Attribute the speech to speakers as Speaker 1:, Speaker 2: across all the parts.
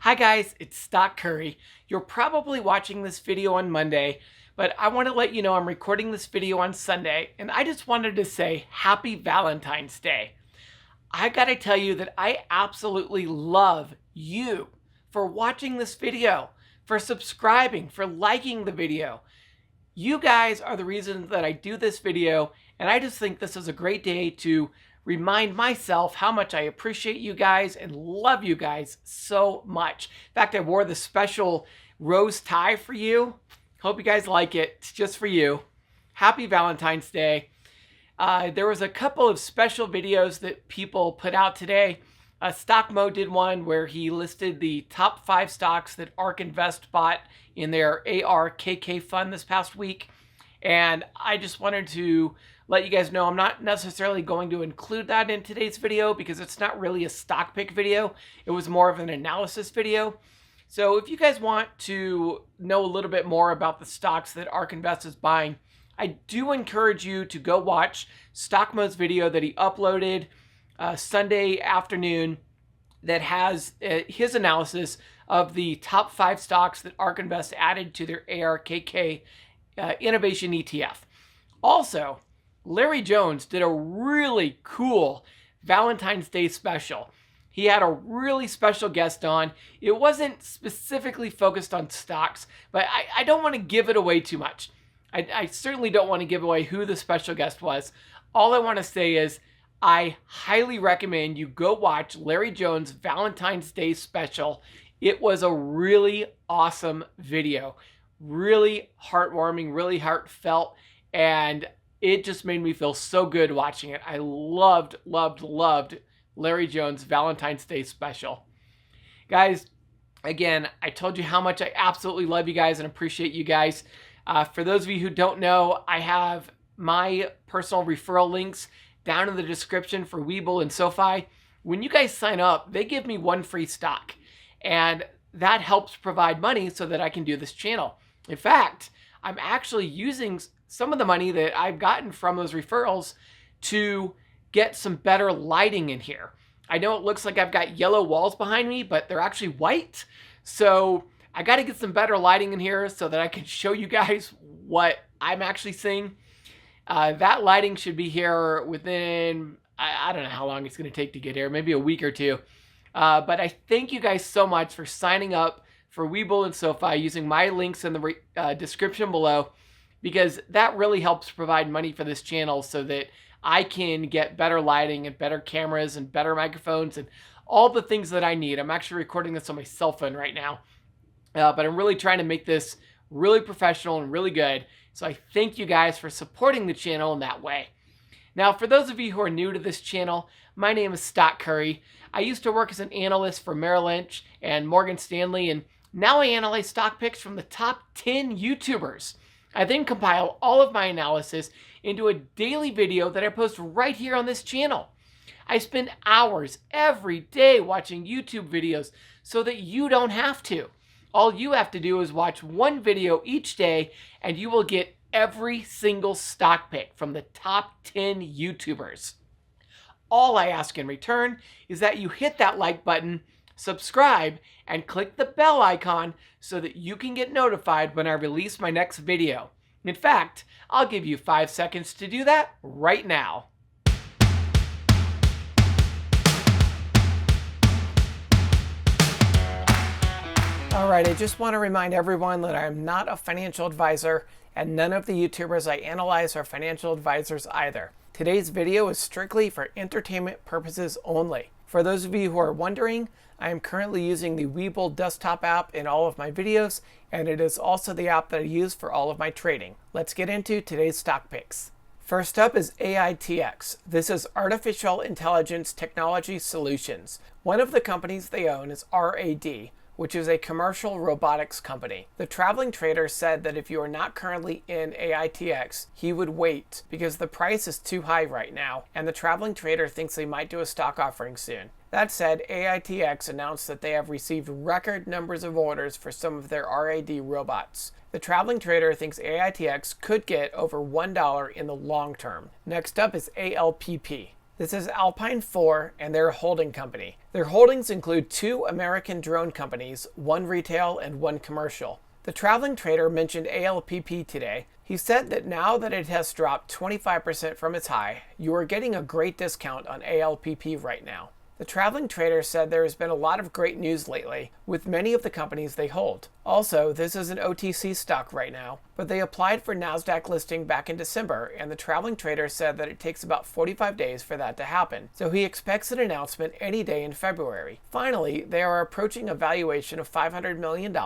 Speaker 1: Hi guys, it's Stock Curry. You're probably watching this video on Monday, but I want to let you know I'm recording this video on Sunday, and I just wanted to say Happy Valentine's Day. I gotta tell you that I absolutely love you for watching this video, for subscribing, for liking the video. You guys are the reason that I do this video, and I just think this is a great day to remind myself how much I appreciate you guys and love you guys so much. In fact, I wore the special rose tie for you. Hope you guys like it. It's just for you. Happy Valentine's Day. There was a couple of special videos that people put out today. StockMo did one where he listed the top 5 stocks that ARK Invest bought in their ARKK fund this past week. And I just wanted to let you guys know I'm not necessarily going to include that in today's video because it's not really a stock pick video. It was more of an analysis video. So if you guys want to know a little bit more about the stocks that ARK Invest is buying, I do encourage you to go watch StockMo's video that he uploaded Sunday afternoon that has his analysis of the top 5 stocks that ARK Invest added to their ARKK innovation ETF. Also, Larry Jones did a really cool Valentine's Day special. He had a really special guest on. It wasn't specifically focused on stocks, but I don't want to give it away too much. I certainly don't want to give away who the special guest was. All I want to say is I highly recommend you go watch Larry Jones' Valentine's Day special. It was a really awesome video. Really heartwarming, really heartfelt, and it just made me feel so good watching it. I loved Larry Jones' Valentine's Day special. Guys, again, I told you how much I absolutely love you guys and appreciate you guys. For those of you who don't know, I have my personal referral links down in the description for Webull and SoFi. When you guys sign up, they give me 1 free stock, and that helps provide money so that I can do this channel. In fact, I'm actually using some of the money that I've gotten from those referrals to get some better lighting in here. I know it looks like I've got yellow walls behind me, but they're actually white. So I got to get some better lighting in here so that I can show you guys what I'm actually seeing. That lighting should be here within, I don't know how long it's going to take to get here, maybe a week or two. But I thank you guys so much for signing up for Webull and SoFi using my links in the description below, because that really helps provide money for this channel so that I can get better lighting and better cameras and better microphones and all the things that I need. I'm actually recording this on my cell phone right now, but I'm really trying to make this really professional and really good. So I thank you guys for supporting the channel in that way. Now, for those of you who are new to this channel, my name is Stock Curry. I used to work as an analyst for Merrill Lynch and Morgan Stanley, and now I analyze stock picks from the top 10 YouTubers. I then compile all of my analysis into a daily video that I post right here on this channel. I spend hours every day watching YouTube videos so that you don't have to. All you have to do is watch one video each day and you will get every single stock pick from the top 10 YouTubers. All I ask in return is that you hit that like button, subscribe, and click the bell icon so that you can get notified when I release my next video. In fact, I'll give you 5 seconds to do that right now. All right, I just want to remind everyone that I'm not a financial advisor, and none of the YouTubers I analyze are financial advisors either. Today's video is strictly for entertainment purposes only. For those of you who are wondering, I am currently using the Webull desktop app in all of my videos, and it is also the app that I use for all of my trading. Let's get into today's stock picks. First up is AITX. This is Artificial Intelligence Technology Solutions. One of the companies they own is RAD, which is a commercial robotics company. The traveling trader said that if you are not currently in AITX, he would wait because the price is too high right now, and the traveling trader thinks they might do a stock offering soon. That said, AITX announced that they have received record numbers of orders for some of their RAD robots. The traveling trader thinks AITX could get over $1 in the long term. Next up is ALPP. This is Alpine 4 and their holding company. Their holdings include 2 American drone companies, 1 retail and 1 commercial. The traveling trader mentioned ALPP today. He said that now that it has dropped 25% from its high, you are getting a great discount on ALPP right now. The traveling trader said there has been a lot of great news lately with many of the companies they hold. Also, this is an OTC stock right now, but they applied for NASDAQ listing back in December, and the traveling trader said that it takes about 45 days for that to happen, so he expects an announcement any day in February. Finally, they are approaching a valuation of $500 million,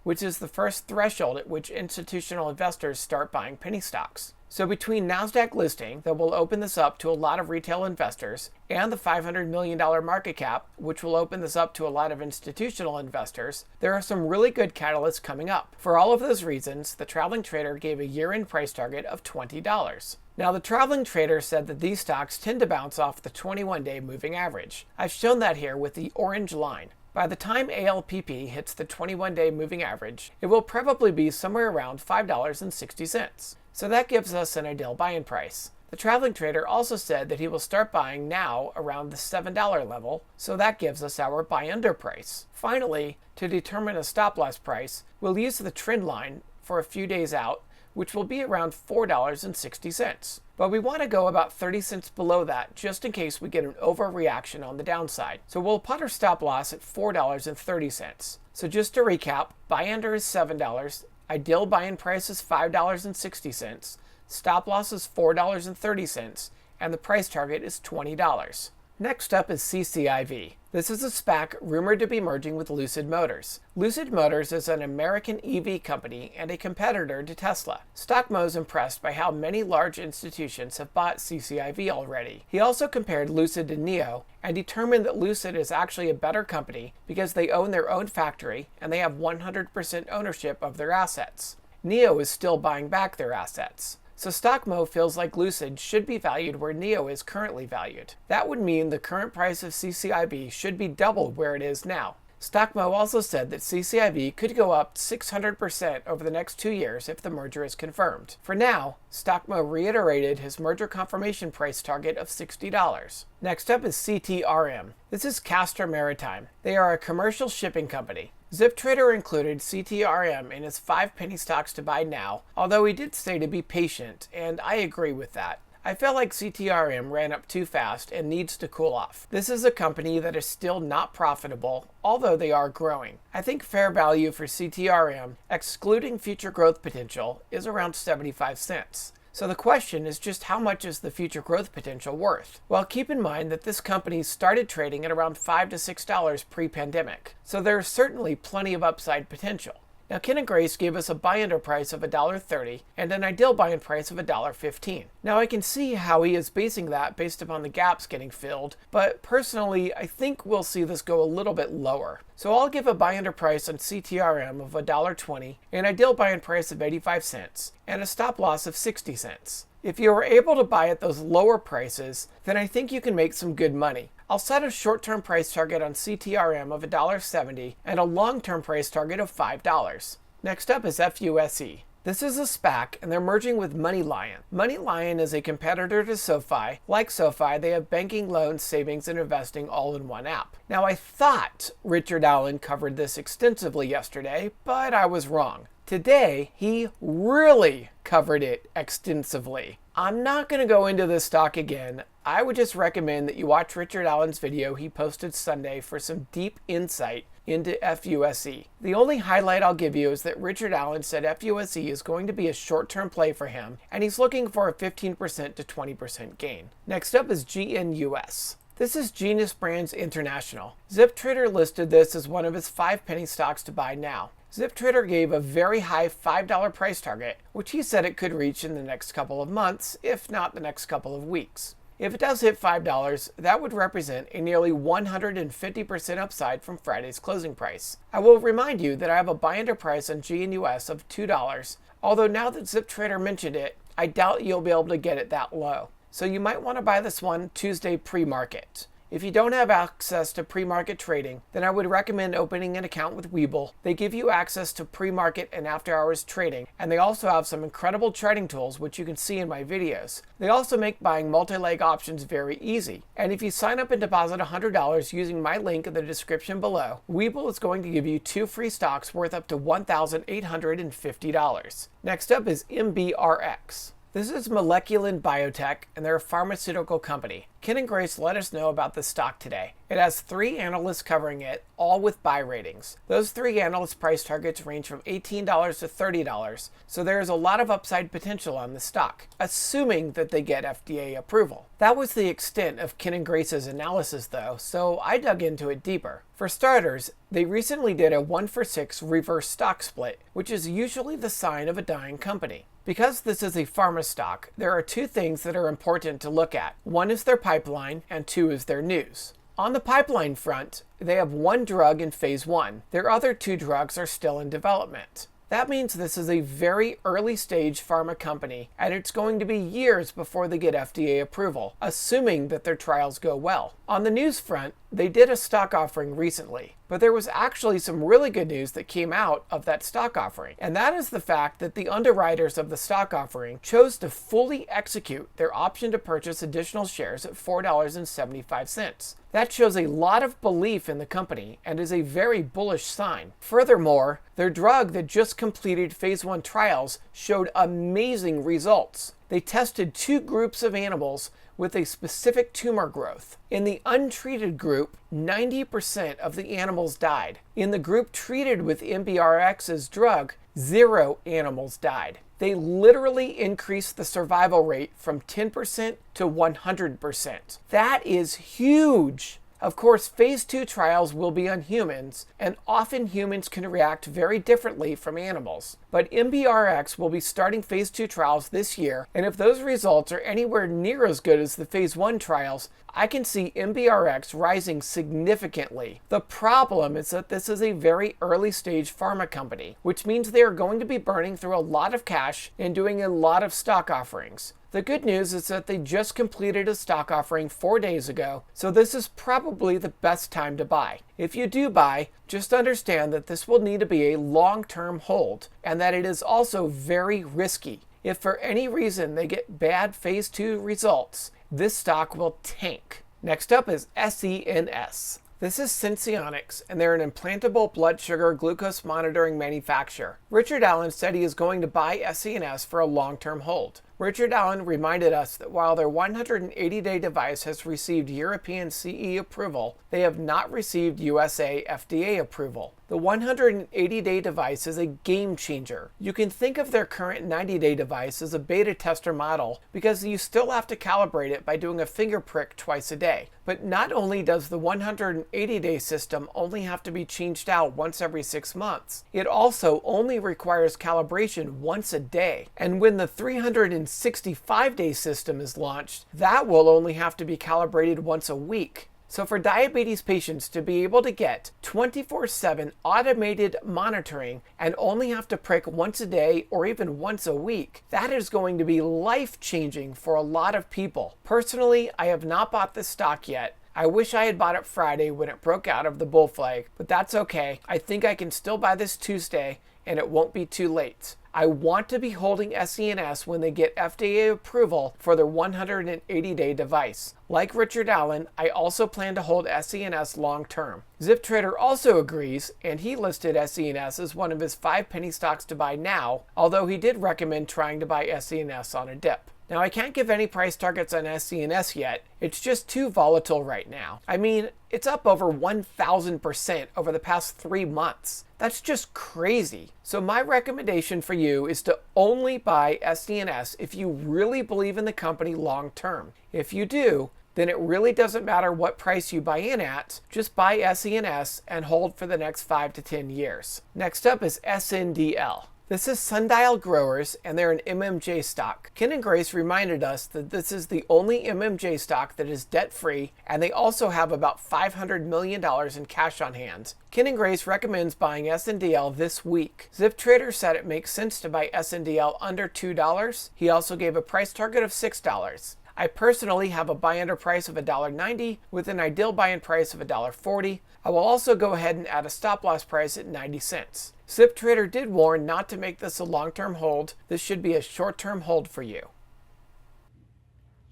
Speaker 1: which is the first threshold at which institutional investors start buying penny stocks. So between NASDAQ listing, that will open this up to a lot of retail investors, and the $500 million market cap, which will open this up to a lot of institutional investors, there are some really good catalysts coming up. For all of those reasons, the traveling trader gave a year-end price target of $20. Now, the traveling trader said that these stocks tend to bounce off the 21-day moving average. I've shown that here with the orange line. By the time ALPP hits the 21-day moving average, it will probably be somewhere around $5.60. So that gives us an ideal buy-in price. The traveling trader also said that he will start buying now around the $7 level, so that gives us our buy-under price. Finally, to determine a stop-loss price, we'll use the trend line for a few days out, which will be around $4.60. But we want to go about 30 cents below that just in case we get an overreaction on the downside. So we'll put our stop loss at $4.30. So just to recap, buy under is $7, ideal buy-in price is $5.60, stop loss is $4.30, and the price target is $20. Next up is CCIV. This is a SPAC rumored to be merging with Lucid Motors. Lucid Motors is an American EV company and a competitor to Tesla. Stockmo is impressed by how many large institutions have bought CCIV already. He also compared Lucid to NIO and determined that Lucid is actually a better company because they own their own factory and they have 100% ownership of their assets. NIO is still buying back their assets. So Stockmo feels like Lucid should be valued where NIO is currently valued. That would mean the current price of CCIV should be double where it is now. Stockmo also said that CCIV could go up 600% over the next 2 years if the merger is confirmed. For now, Stockmo reiterated his merger confirmation price target of $60. Next up is CTRM. This is Castor Maritime. They are a commercial shipping company. ZipTrader included CTRM in his 5 penny stocks to buy now, although he did say to be patient, and I agree with that. I feel like CTRM ran up too fast and needs to cool off. This is a company that is still not profitable, although they are growing. I think fair value for CTRM, excluding future growth potential, is around 75 cents. So the question is just how much is the future growth potential worth? Well, keep in mind that this company started trading at around $5 to $6 pre-pandemic, so there's certainly plenty of upside potential. Now, Ken and Grace gave us a buy-under price of $1.30 and an ideal buy-in price of $1.15. Now, I can see how he is basing that based upon the gaps getting filled, but personally, I think we'll see this go a little bit lower. So I'll give a buy-under price on CTRM of $1.20, an ideal buy-in price of 85 cents, and a stop loss of 60 cents. If you are able to buy at those lower prices, then I think you can make some good money. I'll set a short-term price target on CTRM of $1.70 and a long-term price target of $5. Next up is FUSE. This is a SPAC and they're merging with MoneyLion. MoneyLion is a competitor to SoFi. Like SoFi, they have banking, loans, savings, and investing all in one app. Now, I thought Richard Allen covered this extensively yesterday, but I was wrong. Today, he really covered it extensively. I'm not going to go into this stock again. I would just recommend that you watch Richard Allen's video he posted Sunday for some deep insight into FUSE. The only highlight I'll give you is that Richard Allen said FUSE is going to be a short-term play for him, and he's looking for a 15% to 20% gain. Next up is GNUS. This is GNUS Brands International. ZipTrader listed this as one of his 5 penny stocks to buy now. ZipTrader gave a very high $5 price target, which he said it could reach in the next couple of months, if not the next couple of weeks. If it does hit $5, that would represent a nearly 150% upside from Friday's closing price. I will remind you that I have a buy-under price on GNUS of $2, although now that ZipTrader mentioned it, I doubt you'll be able to get it that low. So you might want to buy this one Tuesday pre-market. If you don't have access to pre-market trading, then I would recommend opening an account with Webull. They give you access to pre-market and after-hours trading, and they also have some incredible trading tools which you can see in my videos. They also make buying multi-leg options very easy. And if you sign up and deposit $100 using my link in the description below, Webull is going to give you 2 free stocks worth up to $1,850. Next up is MBRX. This is Molecular Biotech, and they're a pharmaceutical company. Ken and Grace let us know about this stock today. It has 3 analysts covering it, all with buy ratings. Those 3 analysts' price targets range from $18 to $30, so there is a lot of upside potential on the stock, assuming that they get FDA approval. That was the extent of Ken and Grace's analysis though, so I dug into it deeper. For starters, they recently did a 1-for-6 reverse stock split, which is usually the sign of a dying company. Because this is a pharma stock, there are 2 things that are important to look at. 1 is their pipeline, and 2 is their news. On the pipeline front, they have 1 drug in phase 1. Their other 2 drugs are still in development. That means this is a very early stage pharma company, and it's going to be years before they get FDA approval, assuming that their trials go well. On the news front, they did a stock offering recently, but there was actually some really good news that came out of that stock offering, and that is the fact that the underwriters of the stock offering chose to fully execute their option to purchase additional shares at $4.75. That shows a lot of belief in the company and is a very bullish sign. Furthermore, their drug that just completed phase 1 trials showed amazing results. They tested 2 groups of animals with a specific tumor growth. In the untreated group, 90% of the animals died. In the group treated with MBRX's drug, 0 animals died. They literally increased the survival rate from 10% to 100%. That is huge! Of course, phase 2 trials will be on humans, and often humans can react very differently from animals. But MBRX will be starting phase 2 trials this year, and if those results are anywhere near as good as the phase 1 trials, I can see MBRX rising significantly. The problem is that this is a very early stage pharma company, which means they are going to be burning through a lot of cash and doing a lot of stock offerings. The good news is that they just completed a stock offering 4 days ago, so this is probably the best time to buy. If you do buy, just understand that this will need to be a long-term hold, and that it is also very risky. If for any reason they get bad phase 2 results, this stock will tank. Next up is SENS. This is Senseonics, and they're an implantable blood sugar glucose monitoring manufacturer. Richard Allen said he is going to buy SENS for a long-term hold. Richard Allen reminded us that while their 180-day device has received European CE approval, they have not received USA FDA approval. The 180-day device is a game changer. You can think of their current 90-day device as a beta tester model because you still have to calibrate it by doing a finger prick twice a day. But not only does the 180-day system only have to be changed out once every 6 months, it also only requires calibration once a day. And when the 365-day system is launched, that will only have to be calibrated once a week. So for diabetes patients to be able to get 24/7 automated monitoring and only have to prick once a day or even once a week, that is going to be life-changing for a lot of people. Personally, I have not bought this stock yet. I wish I had bought it Friday when it broke out of the bull flag, but that's okay. I think I can still buy this Tuesday and it won't be too late. I want to be holding SENS when they get FDA approval for their 180-day device. Like Richard Allen, I also plan to hold SENS long term. Zip Trader also agrees, and he listed SENS as one of his 5 penny stocks to buy now, although he did recommend trying to buy SENS on a dip. Now, I can't give any price targets on SENS yet. It's just too volatile right now. I mean, it's up over 1,000% over the past 3 months. That's just crazy. So my recommendation for you is to only buy SENS if you really believe in the company long term. If you do, then it really doesn't matter what price you buy in at. Just buy SENS and hold for the next 5 to 10 years. Next up is SNDL. This is Sundial Growers, and they're an MMJ stock. Ken and Grace reminded us that this is the only MMJ stock that is debt-free, and they also have about $500 million in cash on hand. Ken and Grace recommends buying SNDL this week. Zip Trader said it makes sense to buy SNDL under $2. He also gave a price target of $6. I personally have a buy-enter price of $1.90 with an ideal buy-in price of $1.40. I will also go ahead and add a stop-loss price at 90 cents. Zip Trader did warn not to make this a long-term hold. This should be a short-term hold for you.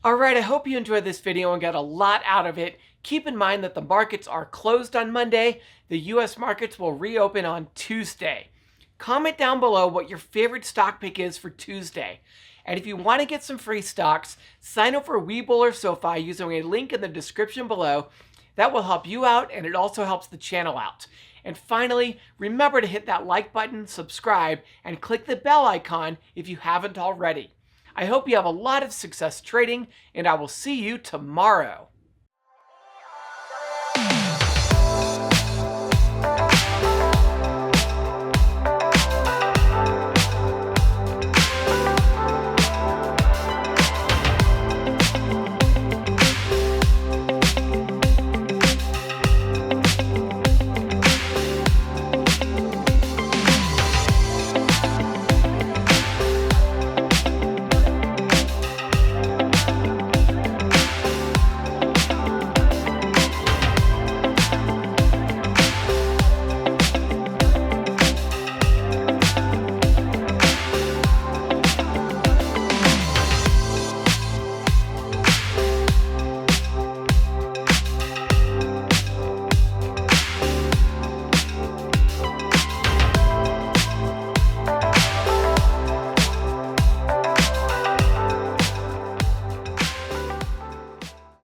Speaker 1: Alright, I hope you enjoyed this video and got a lot out of it. Keep in mind that the markets are closed on Monday. The US markets will reopen on Tuesday. Comment down below what your favorite stock pick is for Tuesday. And if you want to get some free stocks, sign up for Webull or SoFi using a link in the description below. That will help you out, and it also helps the channel out. And finally, remember to hit that like button, subscribe, and click the bell icon if you haven't already. I hope you have a lot of success trading, and I will see you tomorrow.